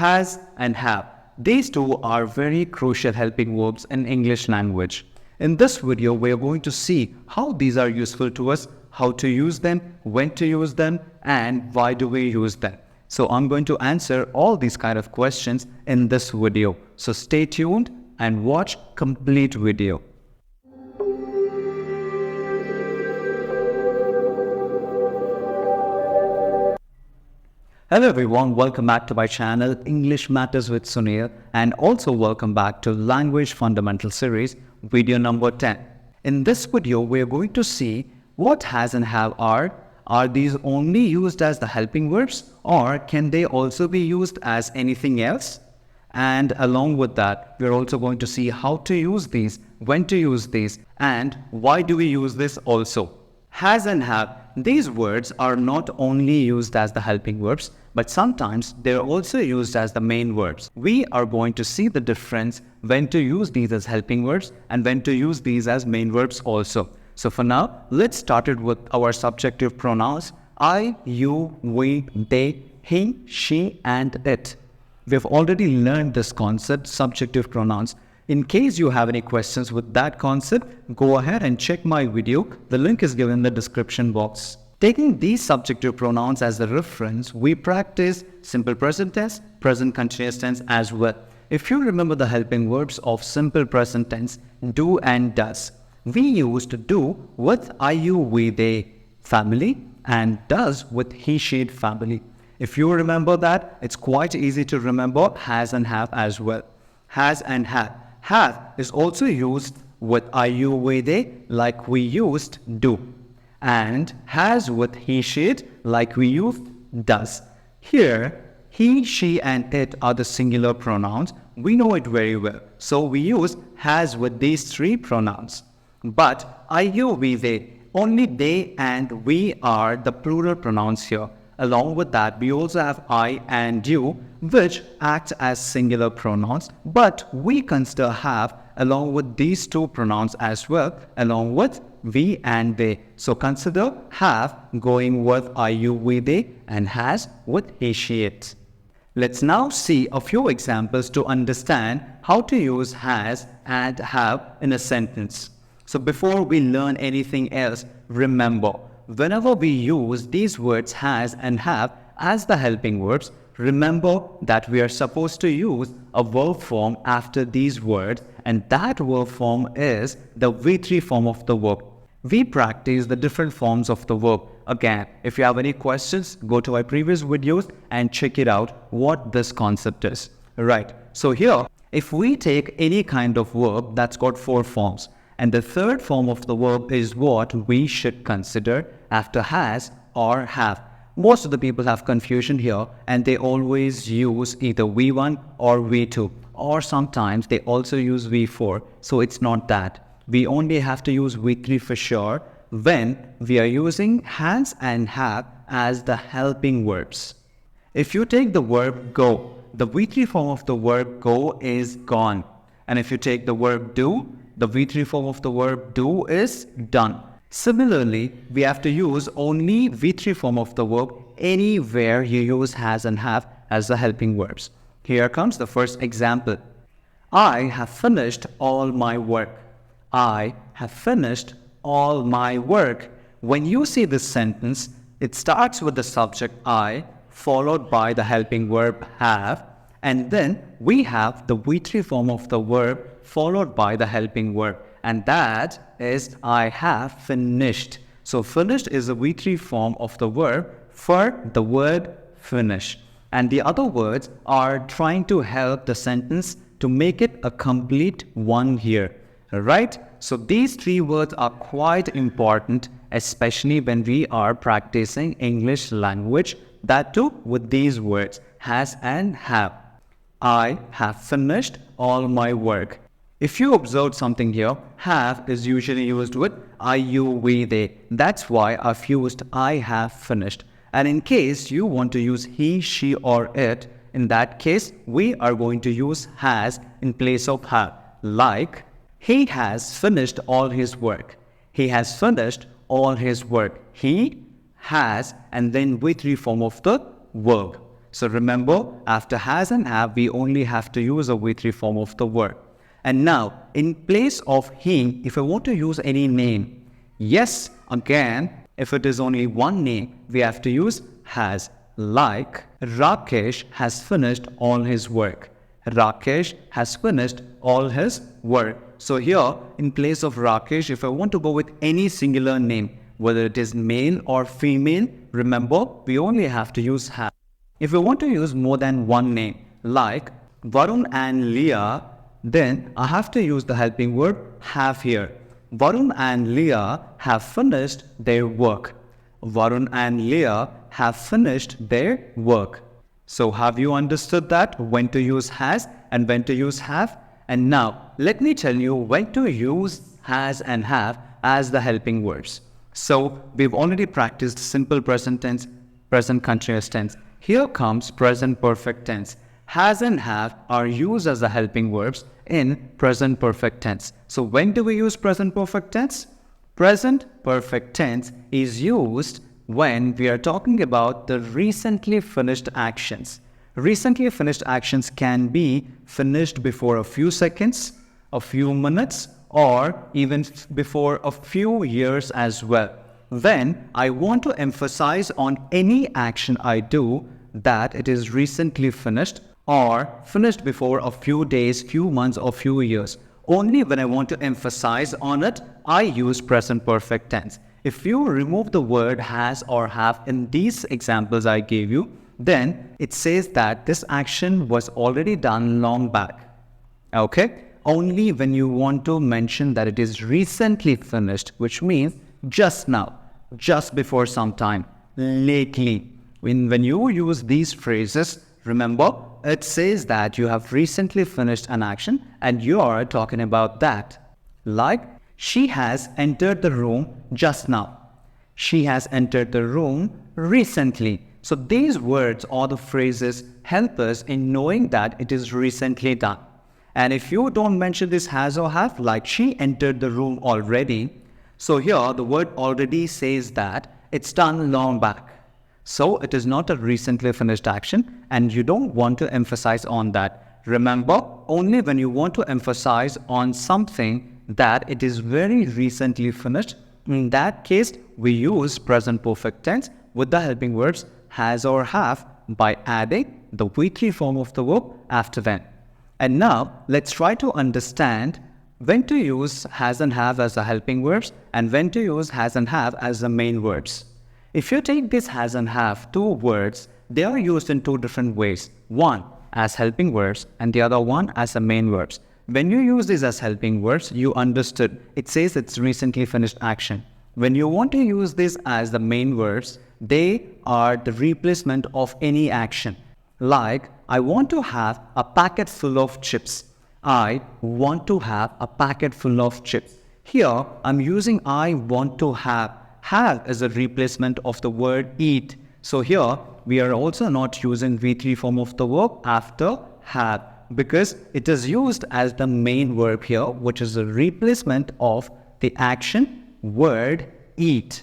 Has and have. These two are very crucial helping verbs in English language. In this video, we are going to see how these are useful to us, how to use them, when to use them, and why do we use them. So I'm going to answer all these kind of questions in this video. So stay tuned and watch complete video. Hello everyone, welcome back to my channel English Matters with Sunil, and also welcome back to Language Fundamental Series, video number 10. In this video, we are going to see what has and have are. Are these only used as the helping verbs, or can they also be used as anything else? And along with that, we're also going to see how to use these, when to use these, and why do we use this also. Has and have. These words are not only used as the helping verbs, but sometimes they're also used as the main verbs. We are going to see the difference when to use these as helping verbs and when to use these as main verbs also. So for now, let's start it with our subjective pronouns. I, you, we, they, he, she, and it. We've already learned this concept, subjective pronouns. In case you have any questions with that concept, go ahead and check my video. The link is given in the description box. Taking these subjective pronouns as a reference, we practice simple present tense, present continuous tense as well. If you remember the helping verbs of simple present tense, do and does, we used do with I, you, we, they family and does with he, she, it family. If you remember that, it's quite easy to remember has and have as well. Has and have. Have is also used with I, you, we, they like we used do, and has with he, she, it like we used does. Here, he, she, and it are the singular pronouns. We know it very well. So we use has with these three pronouns. But I, you, we, they, only they and we are the plural pronouns here. Along with that, we also have I and you, which act as singular pronouns, but we consider have along with these two pronouns as well, along with we and they. So consider have going with I, you, we, they, and has with he, she, it. Let's now see a few examples to understand how to use has and have in a sentence. So before we learn anything else, remember, whenever we use these words has and have as the helping verbs, remember that we are supposed to use a verb form after these words, and that verb form is the V3 form of the verb. We practice the different forms of the verb. Again, if you have any questions, go to my previous videos and check it out what this concept is. Right, so here, if we take any kind of verb that's got four forms, and the third form of the verb is what we should consider after has or have. Most of the people have confusion here and they always use either V1 or V2, or sometimes they also use V4. So it's not that. We only have to use V3 for sure when we are using has and have as the helping verbs. If you take the verb go, the V3 form of the verb go is gone. And if you take the verb do, the V3 form of the verb do is done. Similarly, we have to use only V3 form of the verb anywhere you use has and have as the helping verbs. Here comes the first example. I have finished all my work. I have finished all my work. When you see this sentence, it starts with the subject I, followed by the helping verb have, and then we have the V3 form of the verb followed by the helping verb, and that is I have finished. So finished is the V3 form of the verb for the word finish, and the other words are trying to help the sentence to make it a complete one here. Right? So these three words are quite important, especially when we are practicing English language, that too with these words has and have. I have finished all my work. If you observe something here, have is usually used with I, you, we, they. That's why I've used I have finished. And in case you want to use he, she, or it, in that case, we are going to use has in place of have. Like, he has finished all his work. He has finished all his work. He has, and then V3 form of the verb. So remember, after has and have, we only have to use a V3 form of the verb. And now, in place of he, if I want to use any name, yes, again, if it is only one name, we have to use has. Like, Rakesh has finished all his work. Rakesh has finished all his work. So here, in place of Rakesh, if I want to go with any singular name, whether it is male or female, remember, we only have to use have. If we want to use more than one name, like Varun and Leah, then I have to use the helping verb have here. Varun and Leah have finished their work. Varun and Leah have finished their work. So have you understood that when to use has and when to use have? And now let me tell you when to use has and have as the helping verbs. So we've already practiced simple present tense, present continuous tense. Here comes present perfect tense. Has and have are used as the helping verbs in present perfect tense. So when do we use present perfect tense? Present perfect tense is used when we are talking about the recently finished actions. Recently finished actions can be finished before a few seconds, a few minutes, or even before a few years as well. When I want to emphasize on any action I do that it is recently finished or finished before a few days, few months, or few years. Only when I want to emphasize on it, I use present perfect tense. If you remove the word has or have in these examples I gave you, then it says that this action was already done long back. Okay? Only when you want to mention that it is recently finished, which means just now, just before some time, lately. When you use these phrases, remember, it says that you have recently finished an action and you are talking about that. Like, she has entered the room just now. She has entered the room recently. So these words or the phrases help us in knowing that it is recently done. And if you don't mention this has or have, like she entered the room already, so here the word already says that it's done long back. So it is not a recently finished action and you don't want to emphasize on that. Remember, only when you want to emphasize on something that it is very recently finished, in that case, we use present perfect tense with the helping verbs has or have by adding the V3 form of the verb after them. And now, let's try to understand when to use has and have as the helping verbs and when to use has and have as the main verbs. If you take this has and have, two words, they are used in two different ways. One as helping verbs and the other one as the main verbs. When you use this as helping verbs, you understood. It says it's recently finished action. When you want to use this as the main verbs, they are the replacement of any action. Like, I want to have a packet full of chips. I want to have a packet full of chips. Here, I'm using I want to have. Have is a replacement of the word eat. So here, we are also not using V3 form of the verb after have, because it is used as the main verb here, which is a replacement of the action word eat.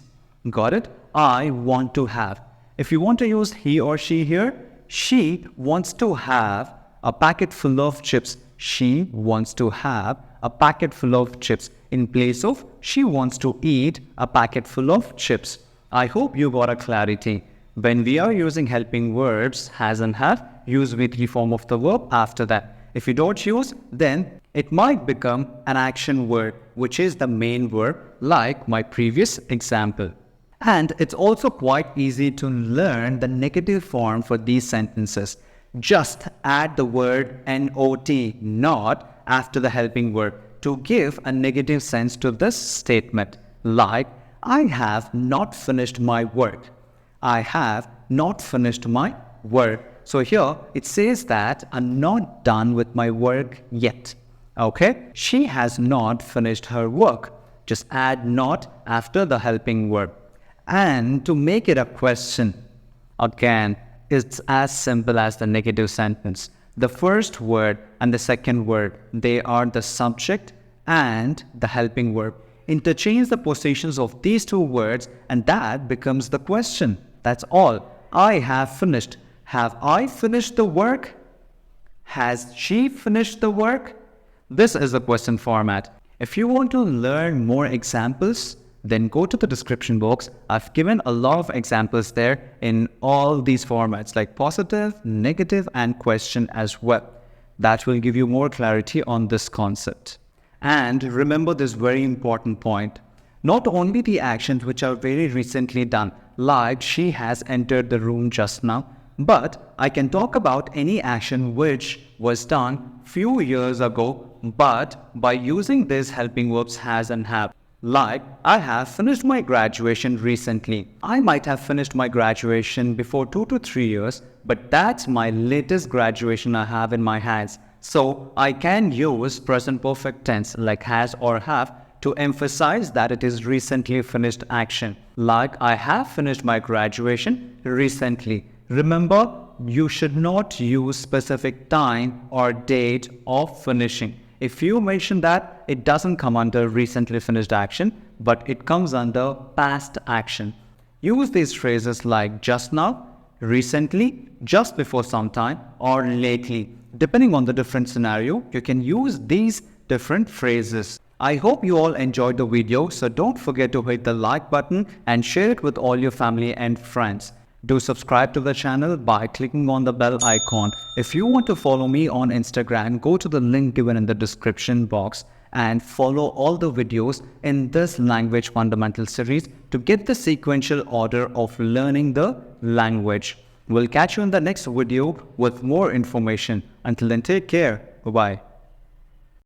Got it? I want to have. If you want to use he or she here, she wants to have a packet full of chips. She wants to have a packet full of chips in place of she wants to eat a packet full of chips. I hope you got a clarity. When we are using helping verbs, has and have, use V3 form of the verb after that. If you don't use, then it might become an action word, which is the main verb, like my previous example. And it's also quite easy to learn the negative form for these sentences. Just add the word not, not, after the helping verb to give a negative sense to this statement. Like, I have not finished my work. I have not finished my work. So here it says that I'm not done with my work yet. Okay? She has not finished her work. Just add not after the helping verb. And to make it a question, again, it's as simple as the negative sentence. The first word and the second word, they are the subject and the helping verb. Interchange the positions of these two words and that becomes the question. That's all. I have finished. Have I finished the work? Has she finished the work? This is the question format. If you want to learn more examples, then go to the description box. I've given a lot of examples there in all these formats like positive, negative, and question as well. That will give you more clarity on this concept. And remember this very important point. Not only the actions which are very recently done, like she has entered the room just now, but I can talk about any action which was done few years ago, but by using these helping verbs has and have. Like, I have finished my graduation recently. I might have finished my graduation before 2 to 3 years, but that's my latest graduation I have in my hands. So I can use present perfect tense like has or have to emphasize that it is recently finished action. Like, I have finished my graduation recently. Remember, you should not use specific time or date of finishing. If you mention that, it doesn't come under recently finished action, but it comes under past action. Use these phrases like just now, recently, just before some time, or lately. Depending on the different scenario, you can use these different phrases. I hope you all enjoyed the video, so don't forget to hit the like button and share it with all your family and friends. Do subscribe to the channel by clicking on the bell icon. If you want to follow me on Instagram, go to the link given in the description box and follow all the videos in this language fundamental series to get the sequential order of learning the language. We'll catch you in the next video with more information. Until then, take care. Bye-bye.